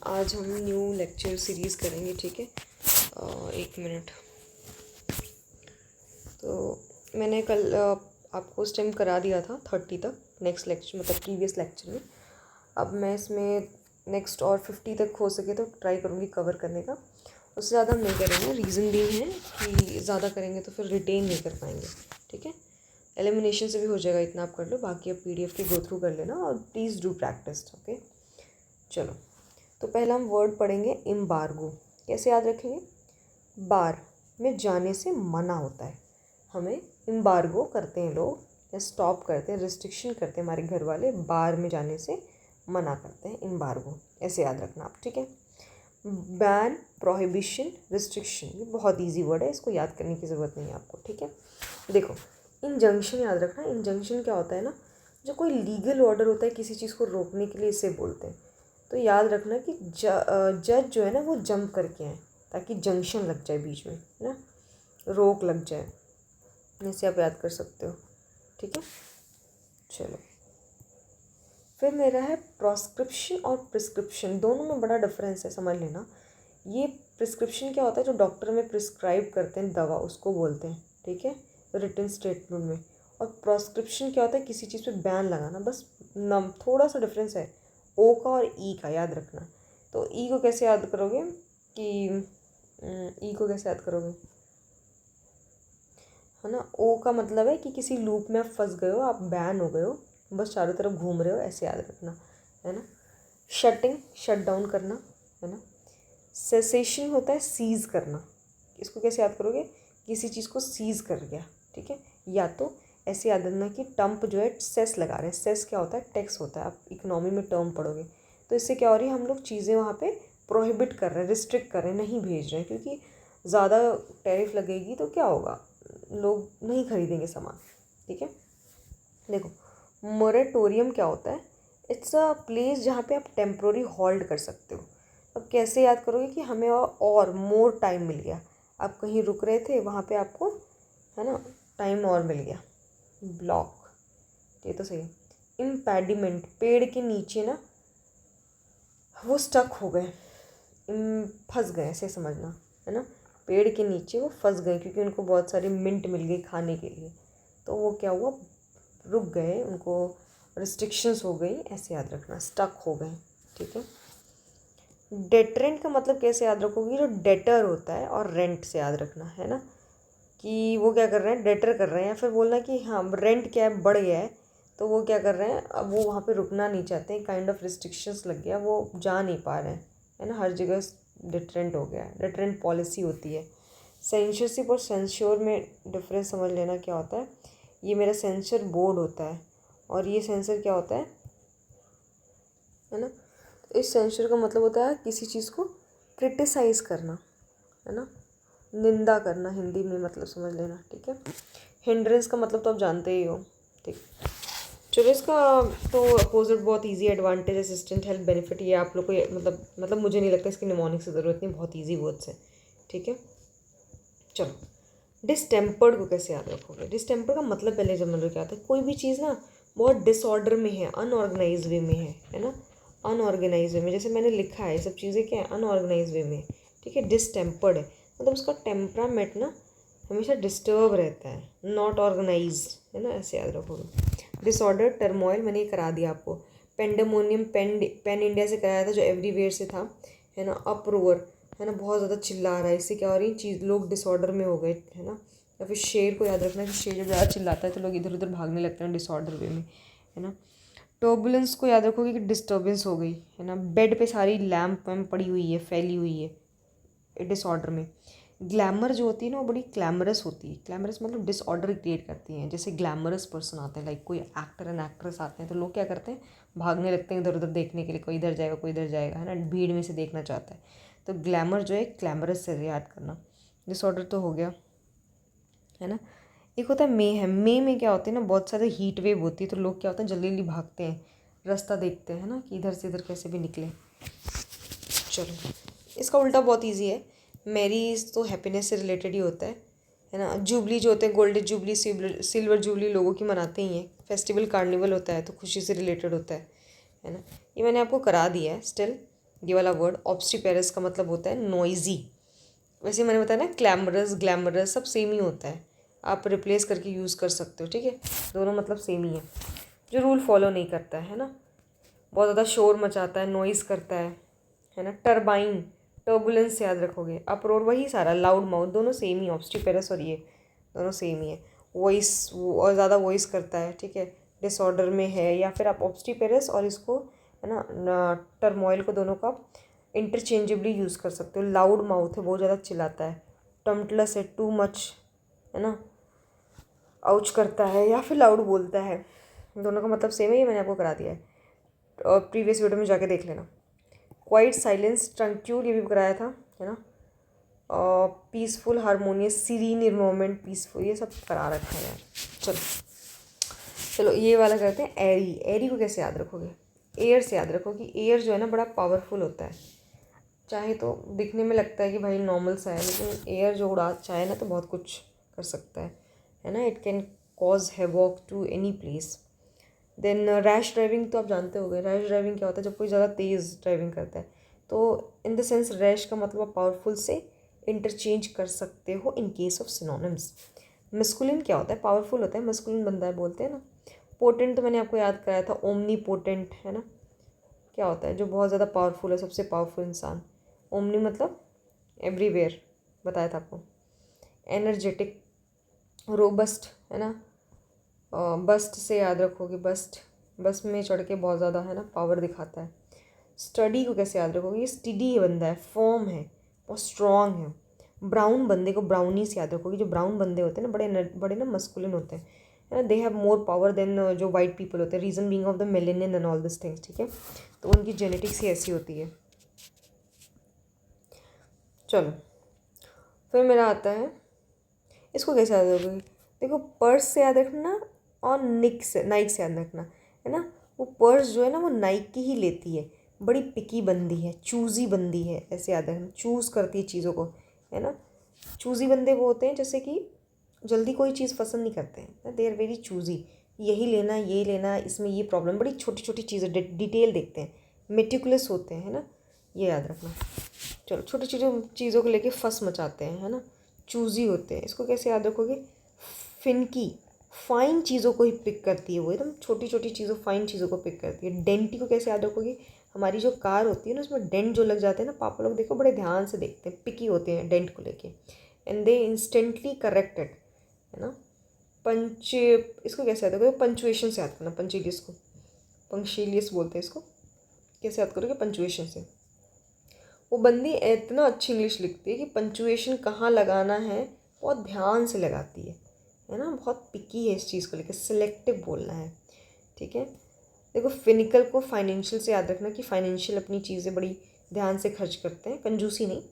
आज हम new lecture series करेंगे, ठीक है। एक मिनट। तो मैंने कल आपको उस टाइम करा दिया था 30 तक, नेक्स्ट लेक्चर मतलब प्रीवियस लेक्चर में। अब मैं इसमें नेक्स्ट और 50 तक हो सके तो ट्राई करूँगी कवर करने का। उससे ज़्यादा हम नहीं करेंगे, रीज़न भी है कि ज़्यादा करेंगे तो फिर रिटेन नहीं कर पाएंगे, ठीक है। एलिमिनेशन से भी हो जाएगा, इतना आप कर लो, बाकी आप PDF की गो थ्रू कर लेना और प्लीज़ डू प्रैक्टिस, ओके। चलो, तो पहला हम वर्ड पढ़ेंगे एम्बार्गो। कैसे याद रखेंगे? बार में जाने से मना होता है, हमें एम्बार्गो करते हैं लोग, या स्टॉप करते हैं, रिस्ट्रिक्शन करते हैं हमारे घर वाले, बार में जाने से मना करते हैं, एम्बार्गो। ऐसे याद रखना आप, ठीक है। बैन, प्रोहिबिशन, रिस्ट्रिक्शन, ये बहुत ईजी वर्ड है, इसको याद करने की ज़रूरत नहीं है आपको, ठीक है। देखो, इंजंक्शन याद रखना। इंजंक्शन क्या होता है ना, जो कोई लीगल ऑर्डर होता है किसी चीज़ को रोकने के लिए, इसे बोलते हैं। तो याद रखना कि जज जो है ना वो जंप करके आए, ताकि जंक्शन लग जाए बीच में, है ना, रोक लग जाए। ऐसे आप याद कर सकते हो, ठीक है। चलो, फिर मेरा है प्रोस्क्रिप्शन और प्रिस्क्रिप्शन। दोनों में बड़ा डिफरेंस है, समझ लेना। ये प्रिस्क्रिप्शन क्या होता है, जो डॉक्टर में प्रिस्क्राइब करते हैं दवा, उसको बोलते हैं, ठीक है, रिटन स्टेटमेंट में। और प्रोस्क्रिप्शन क्या होता है, किसी चीज़ पे बैन लगाना, बस नम थोड़ा सा डिफरेंस है, ओ का और ई का, याद रखना। तो ई को कैसे याद करोगे कि ई को कैसे याद करोगे, है ना। ओ का मतलब है कि किसी लूप में आप फंस गए हो, आप बैन हो गए हो, बस चारों तरफ घूम रहे हो, ऐसे याद रखना, है ना। शटिंग, शट डाउन करना, है ना। सेसेशन होता है सीज़ करना। इसको कैसे याद करोगे? किसी चीज़ को सीज़ कर गया, ठीक है। या तो ऐसे याद रखना कि टम्प जो है सेस लगा रहे हैं। सेस क्या होता है? टैक्स होता है, आप इकोनॉमी में टर्म पढ़ोगे। तो इससे क्या हो रही है, हम लोग चीज़ें वहाँ पे प्रोहिबिट कर रहे हैं, रिस्ट्रिक्ट कर रहे हैं, नहीं भेज रहे हैं, क्योंकि ज़्यादा टैरिफ लगेगी तो क्या होगा, लोग नहीं खरीदेंगे सामान, ठीक है। देखो, मोरेटोरियम क्या होता है? इट्स अ प्लेस जहाँ पे आप टेम्प्रोरी हॉल्ड कर सकते हो। अब कैसे याद करोगे कि हमें और मोर टाइम मिल गया, आप कहीं रुक रहे थे, वहाँ पे आपको, है ना, टाइम और मिल गया। ब्लॉक, ये तो सही है। इम्पैडिमेंट, पेड़ के नीचे ना वो स्टक हो गए, फंस गए, ऐसे समझना, है ना। पेड़ के नीचे वो फंस गए क्योंकि उनको बहुत सारी मिंट मिल गई खाने के लिए, तो वो क्या हुआ, रुक गए, उनको रिस्ट्रिक्शंस हो गई, ऐसे याद रखना, स्टक हो गए, ठीक है। डेटरेंट का मतलब कैसे याद रखोगे? जो डेटर होता है, और रेंट से याद रखना, है ना, कि वो क्या कर रहे हैं, डेटर कर रहे हैं, या फिर बोलना कि हाँ रेंट क्या है, बढ़ गया है, तो वो क्या कर रहे हैं, अब वो वहाँ पे रुकना नहीं चाहते, काइंड ऑफ रिस्ट्रिक्शंस लग गया, वो जा नहीं पा रहे हैं, है ना, हर जगह डिटरेंट हो गया है, डिटरेंट पॉलिसी होती है। सेंसरशिप और सेंश्योर में डिफरेंस समझ लेना क्या होता है। ये मेरा सेंसर बोर्ड होता है, और ये सेंसर क्या होता है ना। इस सेंसर का मतलब होता है किसी चीज़ को क्रिटिसाइज करना, है ना, निंदा करना, हिंदी में मतलब समझ लेना, ठीक है। हिंड्रेंस का मतलब तो आप जानते ही हो, ठीक। चलो, इसका तो अपोजिट बहुत easy, advantage, assistant, help, benefit, ये आप लोग को मतलब मुझे नहीं लगता इसकी निमोनिक से ज़रूरत नहीं, बहुत ईजी वर्ड्स है, ठीक है। चलो, डिस्टेम्पर्ड को कैसे याद रखोगे? डिस्टेम्पर्ड का मतलब पहले जब मतलब क्या आता है, कोई भी चीज़ ना बहुत डिसऑर्डर में है, अनऑर्गेनाइज वे में है ना, अनऑर्गेनाइज वे में, जैसे मैंने लिखा है, ये सब चीज़ें क्या है, अनऑर्गेनाइज वे में, ठीक है। डिस्टेम्पर्ड है मतलब उसका टेम्परामेंट ना हमेशा डिस्टर्ब रहता है, नॉट ऑर्गेनाइज, है ना, ऐसे याद रखोगे। डिसऑर्डर, टर्मोइल, मैंने ये करा दिया आपको। पेंडेमोनियम, पेन इंडिया से कराया था, जो एवरीवेयर से था, है ना। अप्रोवर, है ना, बहुत ज़्यादा चिल्ला रहा है, इससे क्या हो रही चीज़, लोग डिसऑर्डर में हो गए, है ना। या फिर शेर को याद रखना कि शेर जब ज़्यादा चिल्लाता है तो लोग इधर उधर भागने लगते हैं डिसऑर्डर वे में, है ना। टर्बुलेंस को याद रखोगे कि डिस्टर्बेंस हो गई, है ना। बेड पे सारी लैम्प वैम्प पड़ी हुई है, फैली हुई है डिसऑर्डर में। ग्लैमर जो होती है ना वो बड़ी ग्लैमरस होती है, ग्लैमरस मतलब डिसऑर्डर क्रिएट करती हैं। जैसे ग्लैमरस पर्सन आते हैं, लाइक कोई एक्टर एंड एक्ट्रेस आते हैं, तो लोग क्या करते हैं, भागने लगते हैं इधर उधर देखने के लिए, कोई इधर जाएगा कोई इधर जाएगा, है ना, भीड़ में से देखना चाहता है। तो ग्लैमर जो है ग्लैमरस से याद करना। डिसऑर्डर तो हो गया, है ना। एक होता है मे में क्या होता है ना, बहुत सारे हीट वेव होती है, तो लोग क्या होता है जल्दी जल्दी भागते हैं, रास्ता देखते हैं ना, कि इधर से इधर कैसे भी निकले। चलो, इसका उल्टा बहुत इजी है। मैरीज तो हैप्पीनेस से रिलेटेड ही होता है ना। जुबली जो होते हैं, गोल्डन जुबली, सिल्वर जुबली लोगों की मनाते ही हैं। फेस्टिवल कार्निवल होता है तो खुशी से रिलेटेड होता है ना। ये मैंने आपको करा दिया है स्टिल, ये वाला वर्ड ऑब्स्टिपेरस का मतलब होता है नॉइजी। वैसे मैंने बताया ना क्लैमरस ग्लैमरस सब सेम ही होता है, आप रिप्लेस करके यूज़ कर सकते हो, ठीक है, दोनों मतलब सेम ही है। जो रूल फॉलो नहीं करता है ना, बहुत ज़्यादा शोर मचाता है, नॉइज़ करता है ना। टरबाइन, टर्बुलेंस याद रखोगे। अप्रोर वही सारा, लाउड माउथ, दोनों सेम ही, ऑब्स्टिपेरस और ये दोनों सेम ही है। वॉइस और ज़्यादा वॉइस करता है, ठीक है, डिसऑर्डर में है, या फिर आप ऑब्स्टिपेरस और इसको है ना टर्मोइल को दोनों का इंटरचेंजेबली यूज़ कर सकते हो। लाउड माउथ है, बहुत ज़्यादा चिल्लाता है। टम्पलस है, टू मच है ना, आउच करता है या फिर लाउड बोलता है। दोनों का मतलब सेम ही मैंने आपको करा दिया है, और प्रीवियस वीडियो में जाके देख लेना। क्वाइट, साइलेंस, ट्रंक्यूल ये भी कराया था, है ना। Peaceful, harmonious, serene environment, peaceful, ये सब करा रखा है यार। चलो चलो ये वाला करते हैं। एरी, एरी को कैसे याद रखोगे? एयर से याद रखो कि एयर जो है ना बड़ा पावरफुल होता है। चाहे तो दिखने में लगता है कि भाई नॉर्मल सा है, लेकिन एयर जो उड़ा चाहे ना तो बहुत कुछ कर सकता है ना। It can cause havoc to any place. Then rash driving तो आप जानते होंगे। रैश ड्राइविंग क्या होता है? जब कोई ज़्यादा तेज़ ड्राइविंग करता है। तो इन द सेंस रैश का मतलब पावरफुल से इंटरचेंज कर सकते हो इन केस ऑफ सिनोनिम्स। मस्कुलिन क्या होता है? पावरफुल होता है, मस्कुलिन बंदा है बोलते हैं ना। पोटेंट तो मैंने आपको याद कराया था, ओमनी पोटेंट, है ना। क्या होता है? जो बहुत ज़्यादा पावरफुल है, सबसे पावरफुल इंसान। ओमनी मतलब एवरीवेयर, बताया था आपको। एनर्जेटिक, रोबस्ट, है ना। बस्ट से याद रखोगे, बस्ट, बस में चढ़ के बहुत ज़्यादा है ना पावर दिखाता है। स्टडी को कैसे याद रखोगे? ये स्टडी बंदा है, फॉर्म है, बहुत स्ट्रॉन्ग है। ब्राउन बंदे को ब्राउनी से याद रखोगे। जो ब्राउन बंदे होते हैं ना बड़े ना मस्कुलिन होते हैं, है ना। They have more power than जो वाइट पीपल होते हैं, reason being of the melanin and all this things, ठीक है। तो उनकी जेनेटिक्स ही ऐसी होती है। चलो फिर मेरा आता है, इसको कैसे याद रखोगे? देखो, पर्स से याद रखना और नाइक से याद रखना, है ना। वो पर्स जो है ना वो नाइक की ही लेती है, बड़ी पिकी बंदी है, चूज़ी बंदी है, ऐसे याद रखना। चूज़ करती है चीज़ों को, है ना। चूज़ी बंदे वो होते हैं जैसे कि जल्दी कोई चीज़ पसंद नहीं करते हैं, दे आर वेरी चूज़ी। यही लेना, ये लेना, इसमें ये प्रॉब्लम, बड़ी छोटी छोटी चीज़ें डिटेल देखते हैं, मेटिकुलस होते हैं, है ना। ये याद रखना। चलो, छोटी छोटी चीज़ों को लेके फंस मचाते हैं, है ना। चूज़ी होते हैं। इसको कैसे याद रखोगे? फिनकी, फाइन चीज़ों को ही पिक करती है, वो एकदम छोटी छोटी चीज़ों, फाइन चीज़ों को पिक करती है। डेंटी को कैसे याद रखोगे? हमारी जो कार होती है ना उसमें डेंट जो लग जाते हैं ना, पापा लोग देखो बड़े ध्यान से देखते हैं, पिकी होते हैं डेंट को लेके, एंड दे इंस्टेंटली करेक्टेड, है ना। पंच, इसको कैसे याद रखोगे? पंचुएशन से याद करना, पंचुलियस को, पंक्शिलियस बोलते हैं इसको। कैसे याद करोगे? पंचुएशन से। वो बंदी इतना अच्छी इंग्लिश लिखती है कि पंचुएशन कहाँ लगाना है बहुत ध्यान से लगाती है ना। बहुत पिकी है इस चीज़ को लेकर, सिलेक्टिव बोलना है, ठीक है। देखो, फिनिकल को फाइनेंशियल से याद रखना कि फाइनेंशियल अपनी चीज़ें बड़ी ध्यान से खर्च करते हैं, कंजूसी नहीं,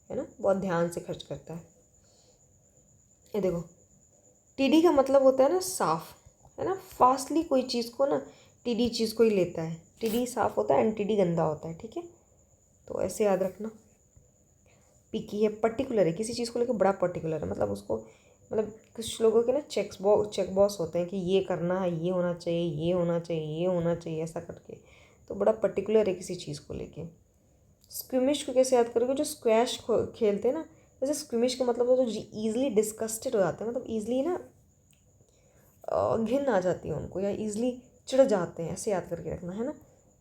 है ना, बहुत ध्यान से खर्च करता है। ये देखो, टीडी का मतलब होता है ना साफ, है ना। फास्टली कोई चीज़ को ना टीडी चीज़ को ही लेता है। टीडी साफ होता है एंड टीडी गंदा होता है, ठीक है। तो ऐसे याद रखना। पिकी है, पर्टिकुलर है, किसी चीज़ को लेकर बड़ा पर्टिकुलर है, मतलब उसको, मतलब कुछ लोगों के ना चेक बॉक्स होते हैं कि ये करना है, ये होना चाहिए, ये होना चाहिए, ये होना चाहिए, ऐसा करके। तो बड़ा पर्टिकुलर है किसी चीज़ को लेके। स्क्विमिश को कैसे याद करोगे? जो स्क्वैश खेलते हैं ना, जैसे स्क्विमिश का मतलब जो ईजिली डिस्कस्टेड हो जाते हैं, मतलब ईजिली ना घिन आ जाती है उनको, या ईजिली चिढ़ जाते हैं, ऐसे याद करके रखना, है ना।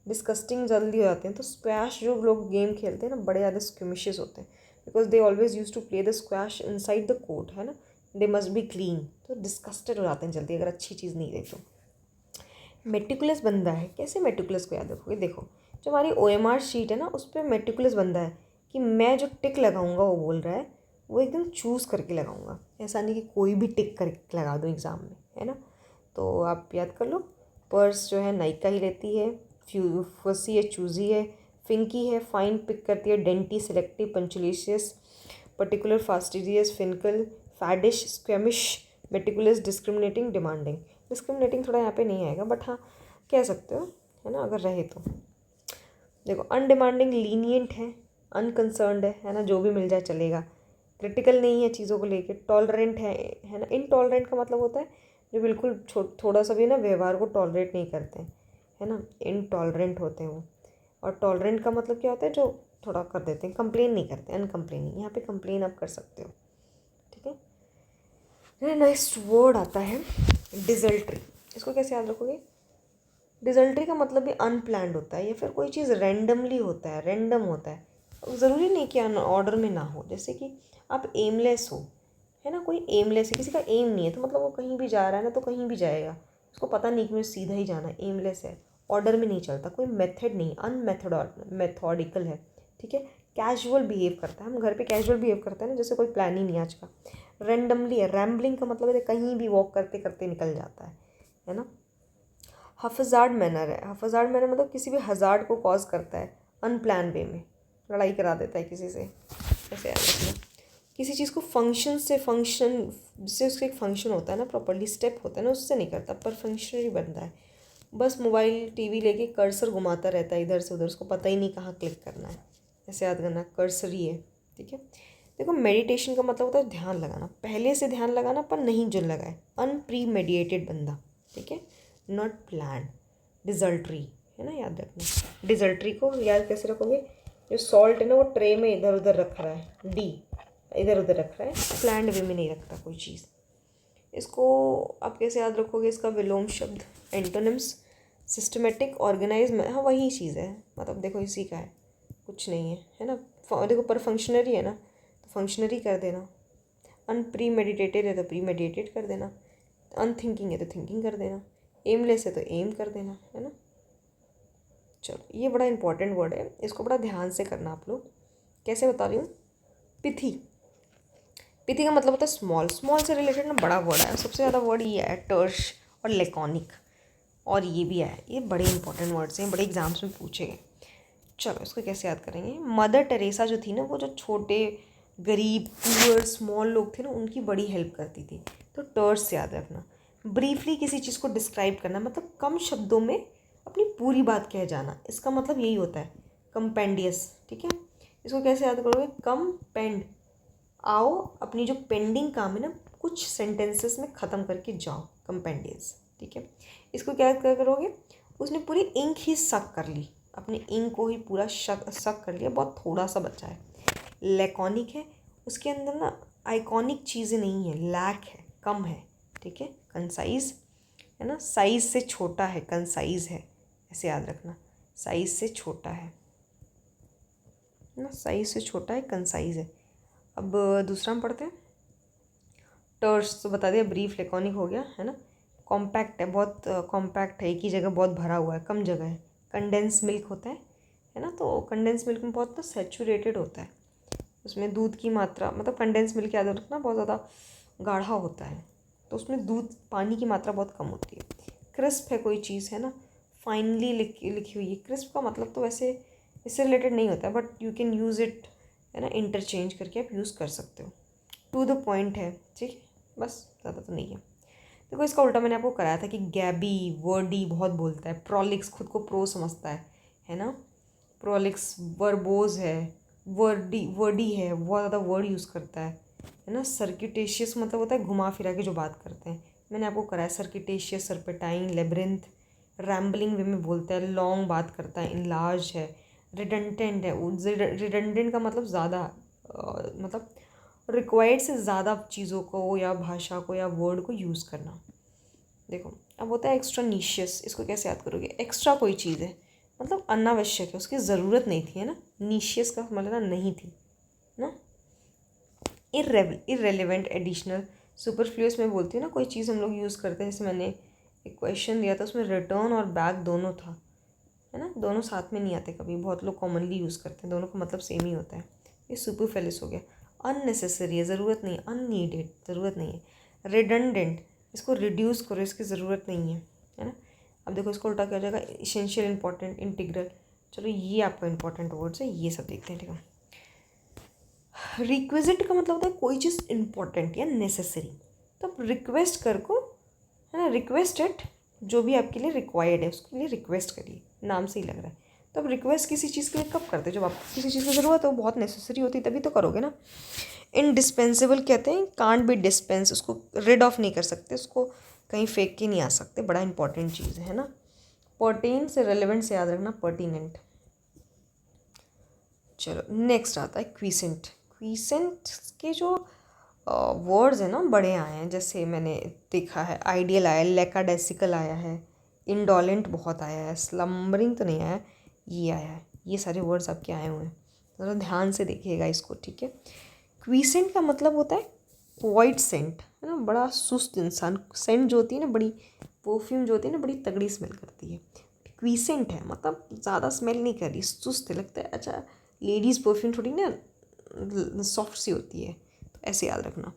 डिस्कस्टिंग जल्दी हो जाते हैं। तो स्क्वैश जो लोग गेम खेलते हैं ना बड़े ज़्यादा स्क्विमिशेस होते हैं, because they always use to play the squash inside the court, है ना। They must be clean. तो डिस्कस्टेड हो जाते हैं जल्दी अगर अच्छी चीज़ नहीं दे तो। मेटिकुलस बंदा है, कैसे मेटिकुलस को याद रखोगे? देखो, जो हमारी OMR शीट है ना उस पर मेटिकुलस बंदा है कि मैं जो टिक लगाऊंगा, वो बोल रहा है वो एकदम चूज़ करके लगाऊंगा, ऐसा नहीं कि कोई भी टिक करके लगा दूँ एग्ज़ाम में, है ना। तो आप याद कर लो। पर्स जो है नाइका ही रहती है। फसी है, चूज़ी है। फिंकी है, फाइन पिक करती है। Dainty, selective, punctilious, particular, fastidious, finical, faddish, squeamish, meticulous, discriminating, demanding. Discriminating थोड़ा यहाँ पे नहीं आएगा, बट हाँ कह सकते हो, है ना, अगर रहे तो। देखो, अनडिमांडिंग, लीनियंट है है ना, जो भी मिल जाए चलेगा। क्रिटिकल नहीं है चीज़ों को लेके। टॉलरेंट है ना। इनटॉलरेंट का मतलब होता है जो बिल्कुल थोड़ा सा भी ना व्यवहार को टॉलरेट नहीं करते हैं, है ना, इनटॉलरेंट होते हैं वो। और टॉलरेंट का मतलब क्या होता है, जो थोड़ा कर देते हैं, कंप्लेन नहीं करते, अनकम्प्लेनिंग। यहाँ पे कंप्लेन आप कर सकते हो, ठीक है। नेक्स्ट वर्ड आता है डिजल्ट्री। इसको कैसे याद रखोगे? डिजल्ट्री का मतलब भी अनप्लैंड होता है, या फिर कोई चीज़ रैंडमली होता है, रैंडम होता है। ज़रूरी नहीं कि ऑर्डर में ना हो। जैसे कि आप एमलेस हो, है ना, कोई एमलेस है, किसी का एम नहीं है, तो मतलब वो कहीं भी जा रहा है ना, तो कहीं भी जाएगा, उसको पता नहीं कि मुझे सीधा ही जाना है, एमलेस है, ऑर्डर में नहीं चलता, कोई मेथड नहीं, मेथोडिकल है, ठीक है। कैजुअल बिहेव करता है, हम घर पे कैजुअल बिहेव करते हैं ना, जैसे कोई प्लान ही नहीं है आज का। रैंडमली है, रैम्बलिंग का मतलब है कहीं भी वॉक करते करते निकल जाता है ना। हफजार्ड मैनर है, हफजार्ड मैनर मतलब किसी भी हजार्ड को कॉज करता है अनप्लान वे में, लड़ाई करा देता है किसी से, ऐसे याद रखना। किसी चीज़ को फंक्शन से, फंक्शन जिससे उसका एक फंक्शन होता है ना, प्रॉपर्ली स्टेप होता है ना, उससे नहीं करता, पर फंक्शनरी बनता है। बस मोबाइल टीवी लेके कर्सर घुमाता रहता है इधर से उधर, उसको पता ही नहीं कहाँ क्लिक करना है, ऐसे याद करना, कर्सर ही है, ठीक है। देखो मेडिटेशन का मतलब होता है ध्यान लगाना, पहले से ध्यान लगाना पर नहीं जो लगाए, अनप्रीमेडिएटेड बंदा, ठीक है, नॉट प्लान। डिजल्ट्री है ना, याद रखना। डिजल्ट्री को याद कैसे रखोगे? जो सॉल्ट है ना, वो ट्रे में इधर उधर रख रहा है, डी इधर उधर रख रहा है, प्लान्ड वे में नहीं रखता कोई चीज़। इसको आप कैसे याद रखोगे? इसका विलोम शब्द, एंटोनिम्स, सिस्टमेटिक, ऑर्गेनाइज, हाँ वही चीज़ है, मतलब देखो इसी का है, कुछ नहीं है ना। देखो पर फंक्शनरी है ना, तो फंक्शनरी कर देना, अनप्रीमेडिटेटेड है तो प्रीमेडिटेड कर देना, अनथिंकिंग है तो थिंकिंग कर देना, एमलेस है तो एम कर देना, है ना। चलो ये बड़ा इंपॉर्टेंट वर्ड है, इसको बड़ा ध्यान से करना आप लोग। कैसे बता रही हूँ? पिथी, पिथी का मतलब होता है स्मॉल, स्मॉल से रिलेटेड ना बड़ा वर्ड है, सबसे ज़्यादा वर्ड ये है टर्श और लेकॉनिक, और ये भी है, ये बड़े इंपॉर्टेंट वर्ड्स हैं, बड़े एग्जाम्स में पूछे गए। चलो इसको कैसे याद करेंगे? मदर टेरेसा जो थी ना, वो जो छोटे गरीब पुअर स्मॉल लोग थे ना, उनकी बड़ी हेल्प करती थी, तो टर्स से याद रखना। ब्रीफली किसी चीज़ को डिस्क्राइब करना, मतलब कम शब्दों में अपनी पूरी बात कह जाना, इसका मतलब यही होता है कंपेंडियस, ठीक है। इसको कैसे याद करोगे? कम पेंड, आओ अपनी जो पेंडिंग काम है ना कुछ सेंटेंसेस में ख़त्म करके जाओ, कंपेंडियस, ठीक है। इसको क्या करोगे? उसने पूरी इंक ही सक कर ली, अपनी इंक को ही पूरा सक कर लिया, बहुत थोड़ा सा बचा है। लैकॉनिक है, उसके अंदर ना आइकॉनिक चीज़ें नहीं है, लैक है, कम है, ठीक है। कंसाइज है ना, साइज से छोटा है, कंसाइज है, ऐसे याद रखना, साइज से छोटा है ना, साइज से छोटा है, कंसाइज है। अब दूसरा हम पढ़ते हैं। टर्स तो बता दिया, ब्रीफ, लेकॉनिक हो गया, है ना। कॉम्पैक्ट है, बहुत कॉम्पैक्ट है, एक ही जगह बहुत भरा हुआ है, कम जगह है। कंडेंस मिल्क होता है ना, तो कंडेंस मिल्क में बहुत ना सैचुरेटेड होता है, उसमें दूध की मात्रा, मतलब कंडेंस मिल्क याद रखना बहुत ज़्यादा गाढ़ा होता है, तो उसमें दूध, पानी की मात्रा बहुत कम होती है। क्रिस्प है कोई चीज़, है ना, फाइनली लिखी हुई है। क्रिस्प का मतलब तो वैसे इससे रिलेटेड नहीं होता है, but you can use it, है ना, इंटरचेंज करके आप यूज़ कर सकते हो। टू द पॉइंट है, ठीक है, बस ज़्यादा तो नहीं है। देखो इसका उल्टा मैंने आपको कराया था कि गैबी, वर्डी बहुत बोलता है, प्रोलिक्स खुद को प्रो समझता है ना, प्रोलिक्स वर्बोज है, वर्डी है, बहुत ज़्यादा वर्ड यूज़ करता है ना। सर्किटेशियस मतलब होता है घुमा फिरा के जो बात करते हैं, मैंने आपको कराया सर्किटेशियस, सर्पेटाइन, लेब्रिंथ, रैम्बलिंग वे में बोलता है, लॉन्ग बात करता है, इनलार्ज है, रिडंडेंट है। रिडंडेंट का मतलब ज़्यादा, मतलब रिक्वायर्ड से ज़्यादा चीज़ों को या भाषा को या वर्ड को यूज़ करना। देखो अब होता है एक्स्ट्रानिशियस, इसको कैसे याद करोगे? एक्स्ट्रा कोई चीज़ है, मतलब अनावश्यक है, उसकी ज़रूरत नहीं थी, है ना। निशियस का मतलब नहीं थी ना। इररेलेवेंट, एडिशनल, सुपरफ्लूअस में बोलती हूँ ना, कोई चीज़ हम लोग यूज़ करते हैं, जैसे मैंने एक क्वेश्चन दिया था, उसमें रिटर्न और बैक दोनों था, है ना, दोनों साथ में नहीं आते कभी, बहुत लोग कॉमनली यूज़ करते हैं, दोनों का मतलब सेम ही होता है। ये सुपरफ्लूअस हो गया। अननेसेसरी है, ज़रूरत नहीं है, अननीडेड, ज़रूरत नहीं है। रिडंडेंट, इसको रिड्यूस करो, इसकी ज़रूरत नहीं है ना। अब देखो इसको उल्टा क्या हो जाएगा? Essential, important, integral. चलो ये आपका इंपॉर्टेंट वर्ड्स है, ये सब देखते हैं, ठीक है। रिक्विजिट का मतलब होता है कोई चीज़ इंपॉर्टेंट या नेसेसरी, तो आप रिक्वेस्ट कर को, है ना, रिक्वेस्टेड, जो भी आपके लिए रिक्वायर्ड है उसके लिए रिक्वेस्ट करिए, नाम से ही लग रहा है। तो अब रिक्वेस्ट किसी चीज़ के लिए कब करते हैं? जब आपको किसी चीज़ की ज़रूरत हो, बहुत नेसेसरी होती है, तभी तो करोगे ना। इनडिस्पेंसेबल कहते हैं, कांट बी डिस्पेंस, उसको रिड ऑफ नहीं कर सकते, उसको कहीं फेंक के नहीं आ सकते, बड़ा इंपॉर्टेंट चीज़ है ना। पर्टेन से रेलिवेंट से याद रखना, पर्टिनेंट, चलो नेक्स्ट आता है क्वीसेंट। क्वीसेंट के जो वर्ड्स हैं ना बड़े आए हैं, जैसे मैंने देखा है आइडियल आया है, लेकाडेसिकल आया है, इंडोलेंट बहुत आया है, स्लम्बरिंग तो नहीं आया है, ये आया है। ये सारे वर्ड्स आपके आए हुए हैं, तो ध्यान से देखिएगा इसको, ठीक है। क्वीसेंट का मतलब होता है क्वाइट सेंट, है ना, बड़ा सुस्त इंसान। सेंट जो होती है ना, बड़ी परफ्यूम जो होती है ना, बड़ी तगड़ी स्मेल करती है। क्वीसेंट है मतलब ज़्यादा स्मेल नहीं कर रही, सुस्त है, लगता है अच्छा लेडीज़ परफ्यूम थोड़ी ना सॉफ्ट सी होती है, तो ऐसे याद रखना।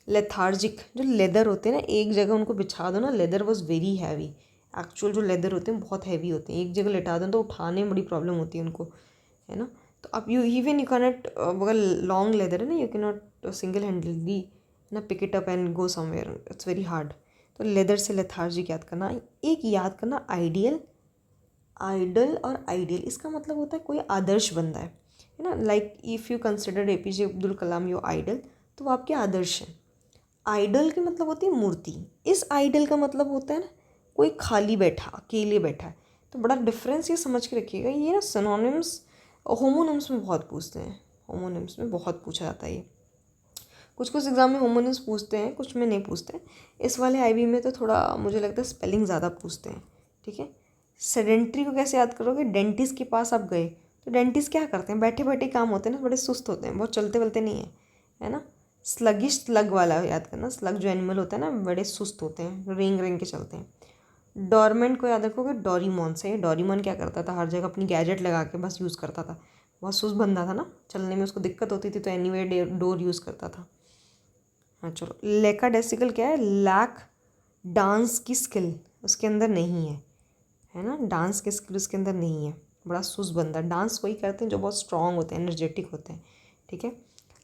लेथार्जिक, जो लेदर होते हैं ना, एक जगह उनको बिछा दो ना, leather was very heavy. Actual जो लेदर होते हैं बहुत हैवी होते हैं, एक जगह लेटा दो तो उठाने में बड़ी प्रॉब्लम होती है उनको, है ना। तो अब यू इवन यू कैनॉट, अगर लॉन्ग लेदर है ना, you can not single handedly ना pick it up and go somewhere, it's very hard. तो लेदर से लेथार्जिक याद करना। एक याद करना आइडियल, आइडल और आइडियल, इसका मतलब होता है कोई आदर्श बंदा है ना। Like if you consider APJ Abdul Kalam your idol, तो वो आपके आदर्श हैं। आइडल की मतलब होती है मूर्ति। इस आइडल का मतलब होता है ना कोई खाली बैठा, अकेले बैठा है। तो बड़ा डिफरेंस ये समझ के रखिएगा। ये ना सिनोनिम्स होमोनिम्स में बहुत पूछते हैं, होमोनिम्स में बहुत पूछा जाता है ये। कुछ कुछ एग्जाम में होमोनिम्स पूछते हैं, कुछ में नहीं पूछते हैं। इस वाले IB में तो थोड़ा मुझे लगता है स्पेलिंग ज़्यादा पूछते हैं, ठीक है। सेडेंट्री को कैसे याद करोगे? डेंटिस्ट के पास आप गए तो डेंटिस्ट क्या करते हैं? बैठे बैठे काम होते हैं ना, बड़े सुस्त होते हैं, बहुत चलते वलते नहीं है ना। स्लगिश, स्लग वाला याद करना। स्लग जो एनिमल होता है ना, बड़े सुस्त होते हैं, रेंग रेंग के चलते हैं। डोरमेंट को याद रखोगे डोरीमोन से। डोरीमोन क्या करता था? हर जगह अपनी गैजेट लगा के बस यूज़ करता था। बहुत सुस्त बंदा था ना, चलने में उसको दिक्कत होती थी, तो एनीवे डोर यूज़ करता था। हाँ चलो, लेकाडेसिकल क्या है? लैक डांस की स्किल उसके अंदर नहीं है ना। डांस की स्किल उसके अंदर नहीं है, बड़ा सुस्त बंदा। डांस वही करते हैं जो बहुत स्ट्रांग होते हैं, एनर्जेटिक होते हैं, ठीक है।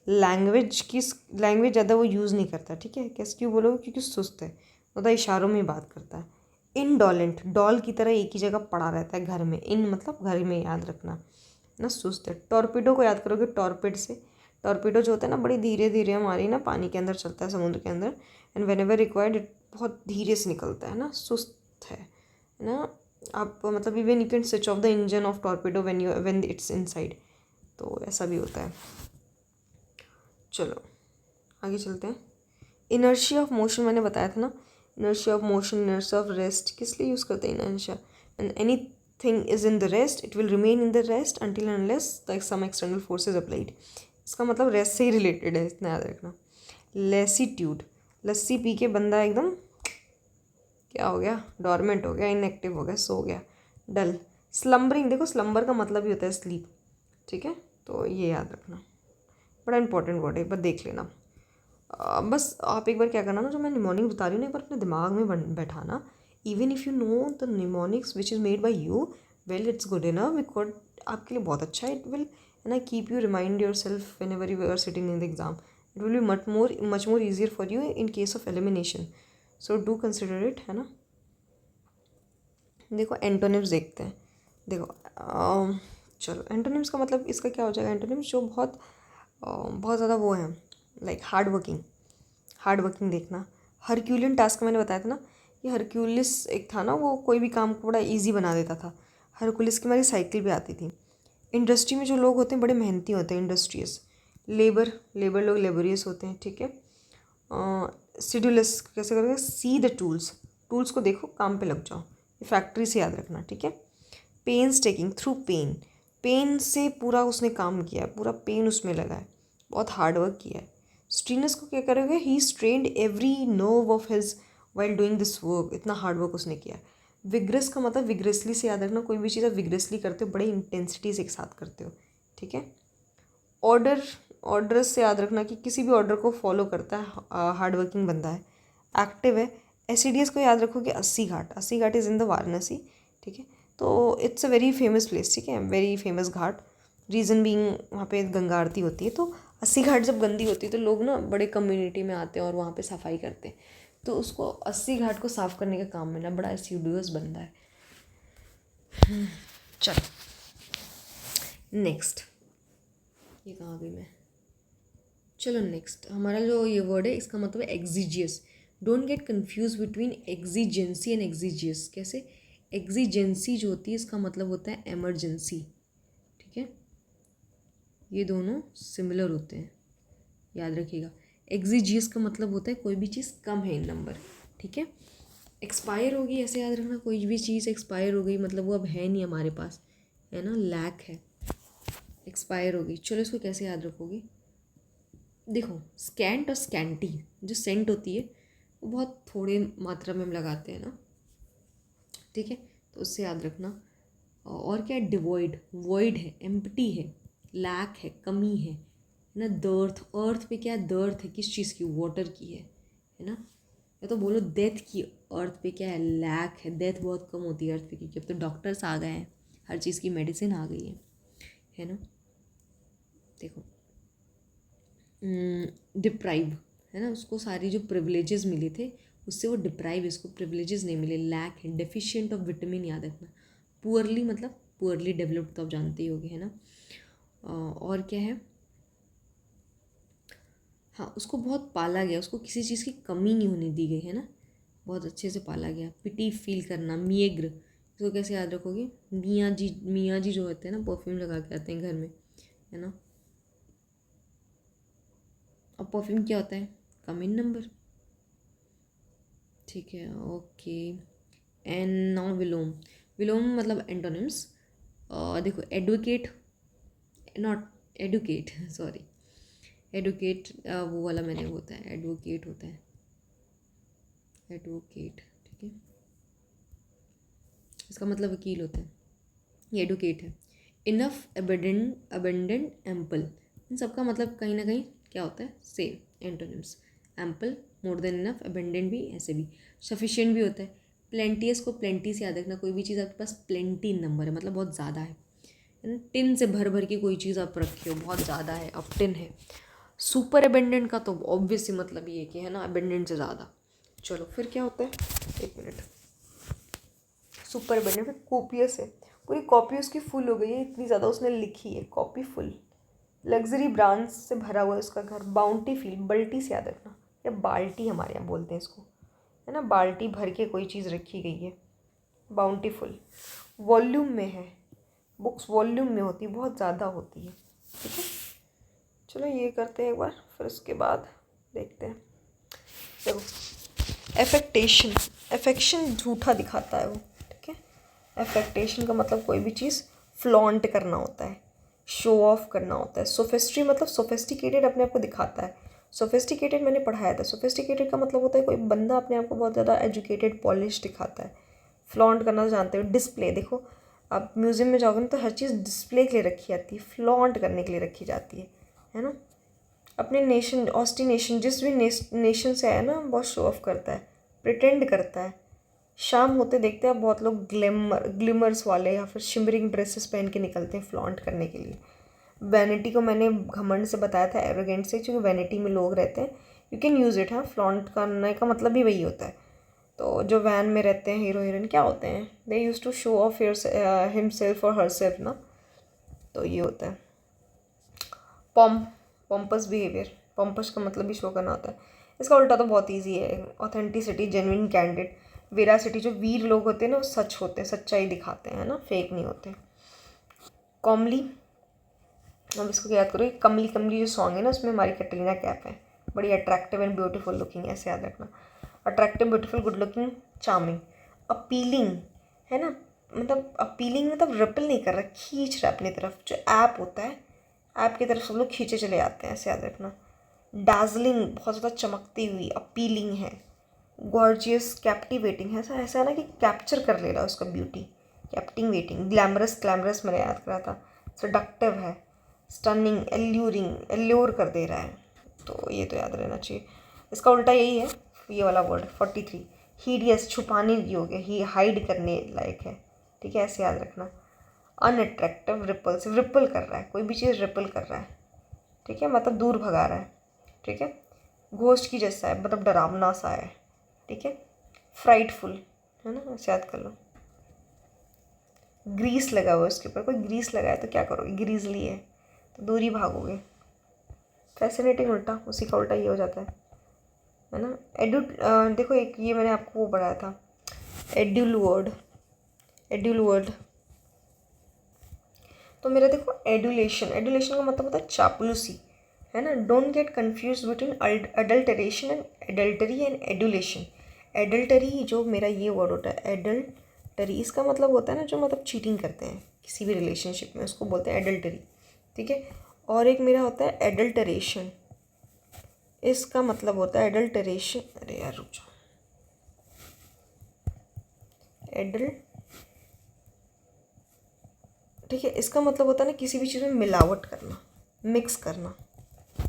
लैंग्वेज ज़्यादा वो यूज़ नहीं करता, ठीक है। कैसे क्यों बोलोगे? क्योंकि सुस्त है, ज़्यादा इशारों में बात करता है। इनडोलेंट, डॉल की तरह एक ही जगह पड़ा रहता है घर में। इन मतलब घर में, याद रखना ना, सुस्त है। टॉर्पीडो को याद करोगे टॉर्पिड से। टॉर्पीडो जो होता है ना, बड़ी धीरे धीरे हमारी ना पानी के अंदर चलता है, समुद्र के अंदर, and when ever required it बहुत धीरे से निकलता है ना, सुस्त है ना। आप मतलब even you can switch off the engine of torpedo when it's inside, तो ऐसा भी होता है। चलो आगे चलते हैं। इनर्शिया ऑफ मोशन मैंने बताया था ना, inertia of motion, inertia of rest, किस लिए यूज़ करते हैं inertia? And any thing is in the rest, it will remain in the rest until unless the some external force is applied. इसका मतलब रेस्ट से ही रिलेटेड है, इतना याद रखना। लेसीट्यूड, लस्सी पी के बंदा एकदम क्या हो गया? डॉर्मेंट हो गया, इनएक्टिव हो गया, सो गया। डल। स्लम्बरिंग, देखो स्लम्बर का मतलब ही होता है स्लीप, ठीक है, तो ये याद रखना, बड़ा इंपॉर्टेंट वर्ड है, एक बार देख लेना। बस आप एक बार क्या करना ना, जो मैं निमोनिक बता रही हूँ ना, एक बार अपने दिमाग में बैठाना। Even if you know the mnemonics which is made by you, well it's good enough, because आपके लिए बहुत अच्छा है। इट विल ना keep you remind your self when ever you are sitting in the exam. It will be much more easier for you in case of elimination, so do consider it, है ना। देखो antonyms देखते हैं। देखो चलो, antonyms का मतलब इसका क्या हो जाएगा? एंटोनिम्स जो बहुत ज़्यादा वो है, लाइक हार्ड वर्किंग देखना। हरक्यूलियन टास्क मैंने बताया था ना, ये हरक्यूलिस एक था ना, वो कोई भी काम को बड़ा इजी बना देता था। हरक्यूलिस की हमारी साइकिल भी आती थी। इंडस्ट्री में जो लोग होते हैं बड़े मेहनती होते हैं, इंडस्ट्रियस। लेबर लोग लेबोरियस होते हैं, ठीक है। सीड्यूलस कैसे करोगे? सी द टूल्स को देखो, काम पे लग जाओ, ये फैक्ट्री से याद रखना, ठीक है। पेन्स टेकिंग, थ्रू पेन से पूरा उसने काम किया है, पूरा पेन उसमें लगा है, बहुत हार्ड वर्क किया है। स्ट्रीनस को क्या करोगे? He strained every nerve of his while doing this work, इतना हार्ड वर्क उसने किया है। विग्रस का मतलब विग्रसली से याद रखना, कोई भी चीज़ आप विग्रसली करते हो, बड़े इंटेंसिटी से एक साथ करते हो, ठीक है। ऑर्डर से याद रखना कि किसी भी ऑर्डर को फॉलो करता है, हार्ड वर्किंग बंदा है, एक्टिव है। एसिडियस को याद रखोगे अस्सी घाट इज़ इन द वाराणसी, ठीक है। तो it's a very famous place, ठीक है, वेरी फेमस घाट। रीज़न बीइंग वहाँ पे गंगा आरती होती है, तो अस्सी घाट जब गंदी होती है तो लोग ना बड़े कम्युनिटी में आते हैं और वहाँ पे सफाई करते हैं, तो उसको अस्सी घाट को साफ़ करने का काम मिला, बड़ा एसिडुअस बंदा है। चलो नेक्स्ट, ये कहाँ गई मैं? चलो नेक्स्ट, हमारा जो ये वर्ड है इसका मतलब है exiguous. Don't get confuse between exigency and exiguous. कैसे? एग्जीजेंसी जो होती है इसका मतलब होता है एमरजेंसी, ठीक है। ये दोनों सिमिलर होते हैं, याद रखिएगा। एक्जिजियस का मतलब होता है कोई भी चीज़ कम है इन नंबर, ठीक है। एक्सपायर होगी, ऐसे याद रखना, कोई भी चीज़ एक्सपायर हो गई मतलब वो अब है नहीं हमारे पास, है ना, लैक है, एक्सपायर हो गई। चलो इसको कैसे याद रखोगे, देखो स्कैंट और स्कैंटी, जो सेंट होती है वो बहुत थोड़े मात्रा में हम लगाते हैं ना, ठीक है, तो उससे याद रखना। और क्या है, डिवॉइड, वॉइड है, एम्प्टी है, लैक है, कमी है ना। दर्थ, अर्थ पे क्या है, दर्थ है, किस चीज़ की, वाटर की है ना। या तो बोलो डेथ की, अर्थ पे क्या है, लैक है, डेथ बहुत कम होती है अर्थ पे, क्योंकि अब तो डॉक्टर्स आ गए हैं, हर चीज़ की मेडिसिन आ गई है ना। देखो डिप्राइव है ना, उसको सारी जो प्रिविलेजेस मिले थे उससे वो डिप्राइव, इसको प्रिविलेजेस नहीं मिले, लैक है, डेफिशिएंट ऑफ विटामिन याद रखना। पुअरली मतलब पुअरली डेवलप्ड, तो आप जानते ही होगे, है ना। और क्या है, हाँ उसको बहुत पाला गया, उसको किसी चीज़ की कमी नहीं होने दी गई, है ना, बहुत अच्छे से पाला गया। पिटी फील करना, मिएग्र, इसको कैसे याद रखोगे, मियाँ जी, मियाँ जी जो होते हैं ना, परफ्यूम लगा के आते हैं घर में, है ना। और परफ्यूम क्या होता है, कम इन नंबर, ठीक है, ओके। एंड नाउ विलोम, विलोम मतलब एंटोनिम्स। देखो advocate, not educate, sorry, advocate वो वाला मैंने होता है, एडवोकेट होता है, एडवोकेट, ठीक है, इसका मतलब वकील होता है, ये एडवोकेट है। इनफ, अबेंडेंट, अबेंडेंट, एम्पल, इन सबका मतलब कहीं ना कहीं क्या होता है, same antonyms. Ample, more than enough, abundant भी ऐसे भी, सफिशिएंट भी होता है। प्लेंटियस को प्लेंटी से याद रखना, कोई भी चीज़ आपके पास प्लेंटी नंबर है मतलब बहुत ज़्यादा है ना। टिन से भर भर के कोई चीज़ आप रखे हो, बहुत ज़्यादा है, अब टिन है। सुपर अबेंडेंट का तो ऑब्वियस ही मतलब ये कि है ना, अबेंडेंट से ज़्यादा। चलो फिर क्या होता है, एक मिनट, सुपर अबेंडेंट फिर कोपियस है, पूरी कॉपी उसकी फुल हो गई है, इतनी ज़्यादा उसने लिखी है, कॉपी फुल। लग्जरी ब्रांड्स से भरा हुआ है उसका घर। बाउंटी फील, बल्टी से याद रखना, या बाल्टी हमारे यहाँ बोलते हैं इसको, है ना, बाल्टी भर के कोई चीज़ रखी गई है, बाउंटीफुल। वॉल्यूम में है, बुक्स वॉल्यूम में होती है, बहुत ज़्यादा होती है, ठीक है। चलो ये करते हैं एक बार, फिर उसके बाद देखते हैं। देखो एफेक्टेशन, एफेक्शन झूठा दिखाता है वो, ठीक है। एफेक्टेशन का मतलब कोई भी चीज़ फ्लॉन्ट करना होता है, शो ऑफ करना होता है। सोफिस्ट्री मतलब सोफिस्टिकेटेड, अपने आप को दिखाता है। सोफिस्टिकेटेड मैंने पढ़ाया था, सोफिस्टिकेटेड का मतलब होता है कोई बंदा अपने आप को बहुत ज़्यादा एजुकेटेड, पॉलिश दिखाता है। फ्लॉन्ट करना तो जानते हो, डिस्प्ले, देखो आप म्यूज़ियम में जाओगे ना तो हर चीज़ डिस्प्ले के लिए रखी जाती है, फ्लॉन्ट करने के लिए रखी जाती है ना। अपने नेशन, ऑस्टिनेशन, जिस भी नेशन से आया ना बहुत शो ऑफ करता है, प्रिटेंड करता है। शाम होते देखते हैं बहुत लोग ग्लिमर्स वाले या फिर शिमरिंग ड्रेसेस पहन के निकलते हैं फ्लॉन्ट करने के लिए। वैनिटी को मैंने घमंड से बताया था, एरोगेंट से, क्योंकि वैनिटी में लोग रहते हैं, यू कैन यूज़ इट। हाँ, फ्लॉन्ट करने का मतलब भी वही होता है। तो जो वैन में रहते हैं हीरो हीरोइन क्या होते हैं, they use to show off himself और हरसेल्फ ना, तो ये होता है। पॉम्पस बिहेवियर, पॉम्पस का मतलब भी शो करना होता है। इसका उल्टा तो बहुत ईजी है, ऑथेंटिसिटी, जेन्युइन, कैंडिड। वेरासिटी, जो वीर लोग होते हैं ना वो सच होते हैं, सच्चाई दिखाते हैं ना, फेक नहीं होते। कॉमली, अब इसको याद करो, कमली कमली जो सॉन्ग है ना उसमें हमारी कैटरीना कैफ है, बड़ी अट्रैक्टिव एंड ब्यूटीफुल लुकिंग है, ऐसे याद रखना। Attractive, beautiful, good looking, charming. Appealing है ना, मतलब अपीलिंग मतलब रिपल नहीं कर रहा, खींच रहा है अपनी तरफ, जो ऐप होता है ऐप की तरफ सब लोग खींचे चले जाते हैं, ऐसे याद रखना। डार्जलिंग, बहुत ज़्यादा चमकती हुई, अपीलिंग है। गॉर्जियस, कैप्टिवेटिंग है, ऐसा ऐसा है ना कि कैप्चर कर ले रहा है उसका ब्यूटी, कैप्टिवेटिंग। ग्लैमरस, ग्लैमरस मैंने याद करा था। सडक्टिव है। स्टनिंग, एल्यूरिंग, एल्योर कर दे रहा है, तो ये तो याद रहना चाहिए। इसका उल्टा यही है, ये वाला वर्ड 43। हीडियस, छुपाने योग्य, ही हाइड करने लायक है, ठीक है, ऐसे याद रखना। अनअट्रैक्टिव, रिपल्सिव, रिपल कर रहा है, कोई भी चीज़ रिपल कर रहा है, ठीक है, मतलब दूर भगा रहा है, ठीक है। घोस्ट की जैसा है, मतलब डरावना सा है, ठीक है। फ्राइटफुल है ना, ऐसे याद कर लो। ग्रीस लगा हुआ है उसके ऊपर, कोई ग्रीस लगा है तो क्या करोगे, ग्रीजली है तो दूरी भागोगे। फैसिनेटिंग, उल्टा, उसी का उल्टा ये हो जाता है ना। देखो एक ये मैंने आपको वो पढ़ाया था, एड्यूल वर्ड, एड्यूल वर्ड तो मेरा देखो एडुलेशन, एडुलेशन का मतलब होता है चापलूसी, है ना। Don't get confuse between adulteration and adultery and adulation. Adultery जो मेरा ये वर्ड होता है एडल्टरी, इसका मतलब होता है ना जो मतलब चीटिंग करते हैं किसी भी रिलेशनशिप में, उसको बोलते हैं एडल्टरी, ठीक है। और एक मेरा होता है एडल्टरेशन, इसका मतलब होता है एडल्टरेशन, अरे यार रुक जाओ, ठीक है, इसका मतलब होता है ना किसी भी चीज़ में मिलावट करना, मिक्स करना,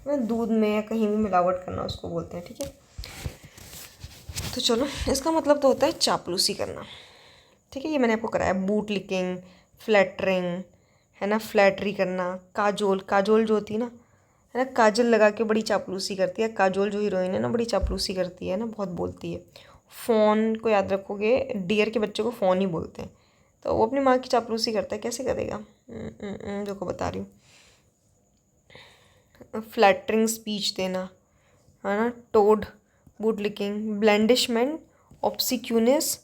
ना दूध में या कहीं भी मिलावट करना उसको बोलते हैं, ठीक है। तो चलो, इसका मतलब तो होता है चापलूसी करना, ठीक है। ये मैंने आपको कराया, बूट लिकिंग, फ्लैटरिंग, है ना, फ्लैटरी करना, काजोल, काजोल जो होती है ना, है ना, काजल लगा के बड़ी चापलूसी करती है, काजोल जो हीरोइन है ना बड़ी चापलूसी करती है ना, बहुत बोलती है। फ़ोन को याद रखोगे, डियर के बच्चों को फ़ोन ही बोलते हैं, तो वो अपनी माँ की चापलूसी करता है, कैसे करेगा, जो को बता रही हूँ। फ्लैटरिंग स्पीच देना, है ना, टोड, बूट लिकिंग, ब्लैंडिशमेंट, ऑब्सिक्यूनेस,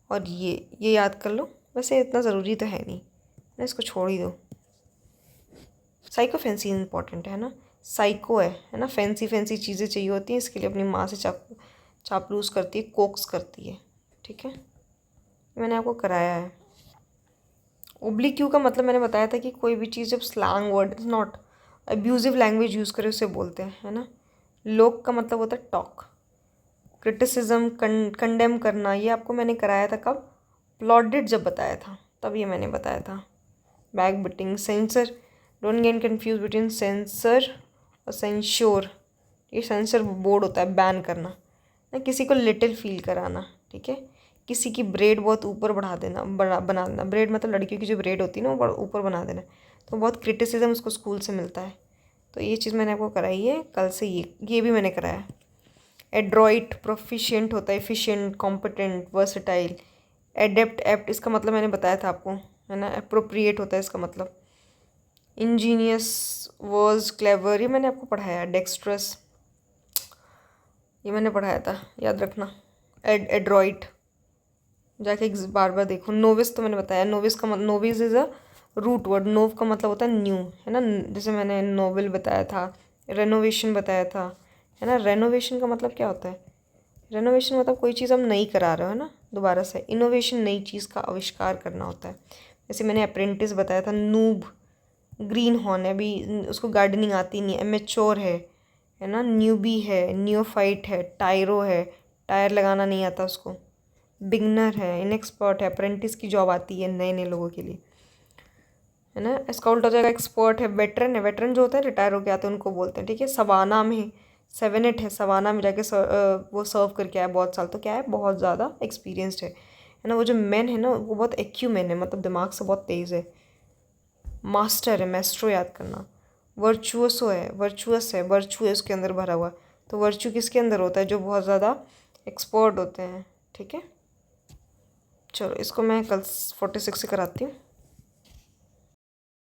और ये याद कर लो, वैसे इतना ज़रूरी तो है नहीं ना, इसको छोड़ ही दो। साइको फैंसी इंपॉर्टेंट है ना, साइको है ना, फैंसी फैंसी चीज़ें चाहिए होती हैं, इसके लिए अपनी माँ से चापलूस करती है, कोक्स करती है, ठीक है। मैंने आपको कराया है। ओब्लिक्यू का मतलब मैंने बताया था कि कोई भी चीज़ जब slang word, is not abusive language use करे उसे बोलते हैं, है ना। लोक का मतलब होता है टॉक। क्रिटिसिज्म, कंडेम करना, ये आपको मैंने कराया था कब, प्लॉडेड जब बताया था तब ये मैंने बताया था। Back beating, sensor, don't get confuse between sensor और सेंश्योर। ये सेंसर बोर्ड होता है, बैन करना ना, किसी को लिटिल फील कराना, ठीक है। किसी की ब्रेड बहुत ऊपर बढ़ा देना, बना देना, ब्रेड मतलब लड़कियों की जो ब्रेड होती है ना वो ऊपर बना देना, तो बहुत क्रिटिसिज्म उसको स्कूल से मिलता है। तो ये चीज़ मैंने आपको कराई है कल से, ये भी मैंने कराया है। एड्रॉइट, प्रोफिशिएंट होता है, efficient, competent, versatile. Adept, apt, इसका मतलब मैंने बताया था आपको, है ना। अप्रोप्रिएट होता है इसका मतलब। इंजीनियस, वर्स, क्लेवर, ये मैंने आपको पढ़ाया। डेक्स्ट्रस, ये मैंने पढ़ाया था, याद रखना। एड्रॉइट, जाके बार बार देखो। नोविस तो मैंने बताया, नोविस का मतलब, novice is a root word, nov का मतलब होता है न्यू, है ना। जैसे मैंने नोवेल बताया था, रेनोवेशन बताया था, है ना। रेनोवेशन का मतलब क्या होता है, रेनोवेशन मतलब कोई चीज़ हम नई करा रहे हो, है ना, दोबारा से। इनोवेशन, नई चीज़ का आविष्कार करना होता है। जैसे मैंने अप्रेंटिस बताया था। नूब, ग्रीन हॉर्न है, अभी उसको गार्डनिंग आती नहीं है, एमेच्योर है ना। न्यूबी है, न्यूफाइट है, टायरो है, टायर लगाना नहीं आता उसको। बिगनर है, इनएक्सपर्ट है, अप्रेंटिस की जॉब आती है नए नए लोगों के लिए, है ना। स्काउट हो जाएगा, एक्सपर्ट है, वेटरन जो होता है रिटायर होके आते हैं उनको बोलते हैं, ठीक है। सवाना में, 7-8 है, सवाना में जाके वो सर्व करके आया बहुत साल, तो क्या है, बहुत ज़्यादा एक्सपीरियंस्ड है ना। वो जो मैन है ना वो बहुत एक्यू मैन है, मतलब दिमाग से बहुत तेज़ है। मास्टर है, मैस्ट्रो याद करना। वर्चुअसो है, वर्चुअस है, वर्चू है उसके अंदर भरा हुआ, तो वर्चू किसके अंदर होता है, जो बहुत ज़्यादा एक्सपर्ट होते हैं, ठीक है। चलो इसको मैं कल 46 से कराती हूँ।